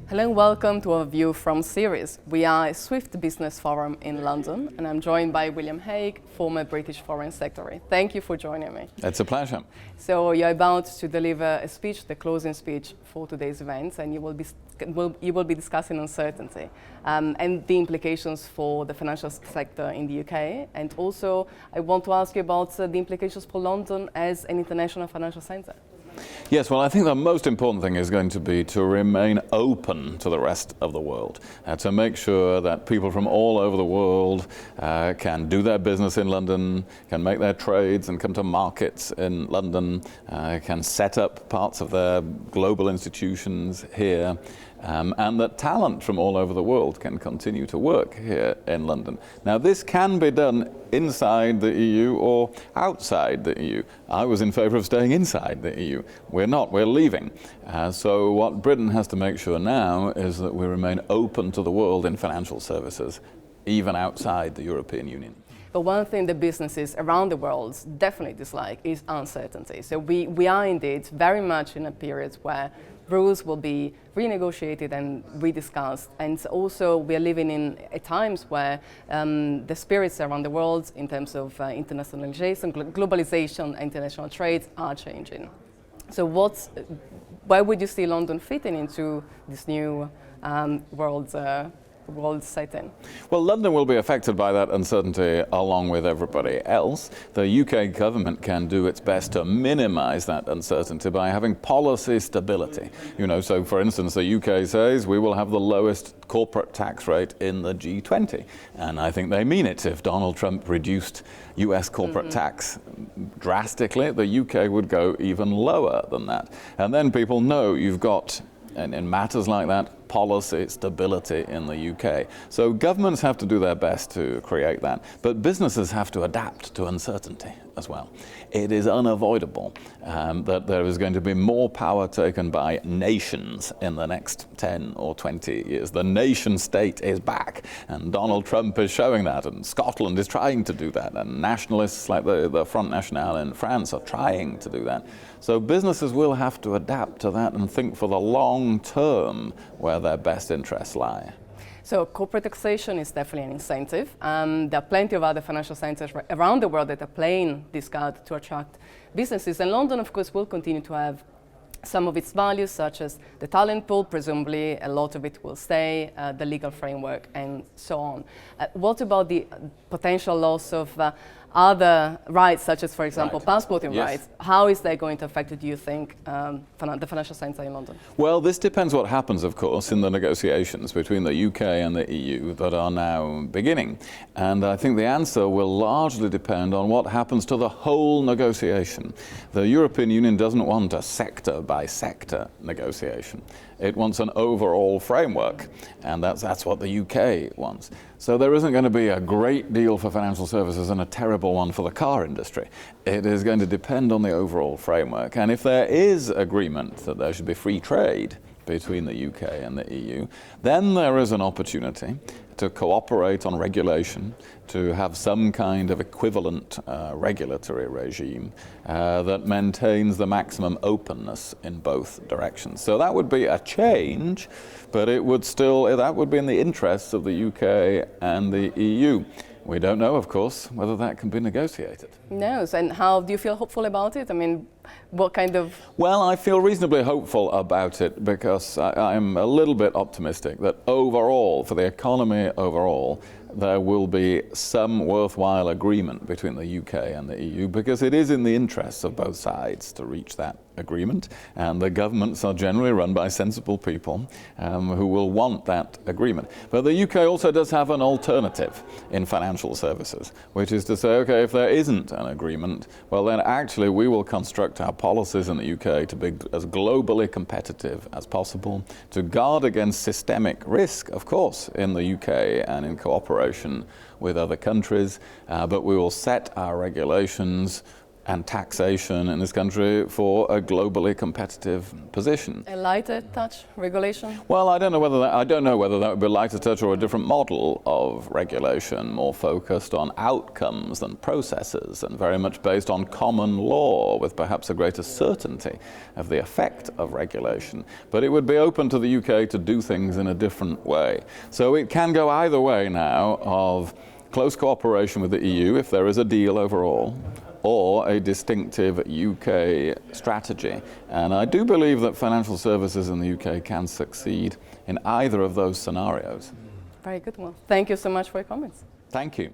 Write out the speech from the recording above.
Hello and welcome to our View From series. We are a Swift Business Forum in London and I'm joined by William Hague, former British Foreign Secretary. Thank you for joining me. It's a pleasure. So you're about to deliver a speech, the closing speech for today's event, and you will be discussing uncertainty and the implications for the financial sector in the UK. And also I want to ask you about the implications for London as an international financial centre. Yes, well, I think the most important thing is going to be to remain open to the rest of the world, to make sure that people from all over the world can do their business in London, can make their trades and come to markets in London, can set up parts of their global institutions here, and that talent from all over the world can continue to work here in London. Now, this can be done inside the EU or outside the EU. I was in favour of staying inside the EU. We're not, we're leaving. So what Britain has to make sure now is that we remain open to the world in financial services, even outside the European Union. But one thing that businesses around the world definitely dislike is uncertainty. So we are indeed very much in a period where rules will be renegotiated and rediscussed. And also we are living in times where the spirits around the world in terms of internationalization, globalization, international trade are changing. So where would you see London fitting into this new world setting? Well, London will be affected by that uncertainty along with everybody else. The UK government can do its best to minimize that uncertainty by having policy stability. So for instance, the UK says we will have the lowest corporate tax rate in the G20. And I think they mean it. If Donald Trump reduced US corporate tax drastically, the UK would go even lower than that. And then people know you've got, and in matters like that, policy stability in the UK. So governments have to do their best to create that, but businesses have to adapt to uncertainty as well. It is unavoidable that there is going to be more power taken by nations in the next 10 or 20 years. The nation state is back, and Donald Trump is showing that, and Scotland is trying to do that, and nationalists like the Front National in France are trying to do that. So businesses will have to adapt to that and think for the long term where their best interests lie. So corporate taxation is definitely an incentive. There are plenty of other financial centres around the world that are playing this card to attract businesses. And London, of course, will continue to have some of its values, such as the talent pool, presumably a lot of it will stay, the legal framework, and so on. What about the potential loss of other rights, such as, for example, passporting rights? How is that going to affect, do you think, the financial centre in London? Well, this depends what happens, of course, in the negotiations between the UK and the EU that are now beginning. And I think the answer will largely depend on what happens to the whole negotiation. The European Union doesn't want a sector-by-sector negotiation. It wants an overall framework, and that's what the UK wants. So there isn't going to be a great deal for financial services and a terrible one for the car industry. It is going to depend on the overall framework. And if there is agreement that there should be free trade between the UK and the EU, then there is an opportunity to cooperate on regulation, to have some kind of equivalent regulatory regime that maintains the maximum openness in both directions. So that would be a change, but that would be in the interests of the UK and the EU. We don't know, of course, whether that can be negotiated. No, and how do you feel hopeful about it? I mean, what kind of... Well, I feel reasonably hopeful about it because I'm a little bit optimistic that overall, for the economy overall, there will be some worthwhile agreement between the UK and the EU because it is in the interests of both sides to reach that agreement, and the governments are generally run by sensible people who will want that agreement. But the UK also does have an alternative in financial services, which is to say, okay, if there isn't an agreement, well then actually we will construct our policies in the UK to be as globally competitive as possible, to guard against systemic risk, of course, in the UK and in cooperation with other countries, but we will set our regulations and taxation in this country for a globally competitive position. A lighter touch regulation? Well, I don't know whether that would be a lighter touch or a different model of regulation, more focused on outcomes than processes, and very much based on common law, with perhaps a greater certainty of the effect of regulation. But it would be open to the UK to do things in a different way. So it can go either way now, of close cooperation with the EU if there is a deal overall, or a distinctive UK strategy. And I do believe that financial services in the UK can succeed in either of those scenarios. Very good one. Thank you so much for your comments. Thank you.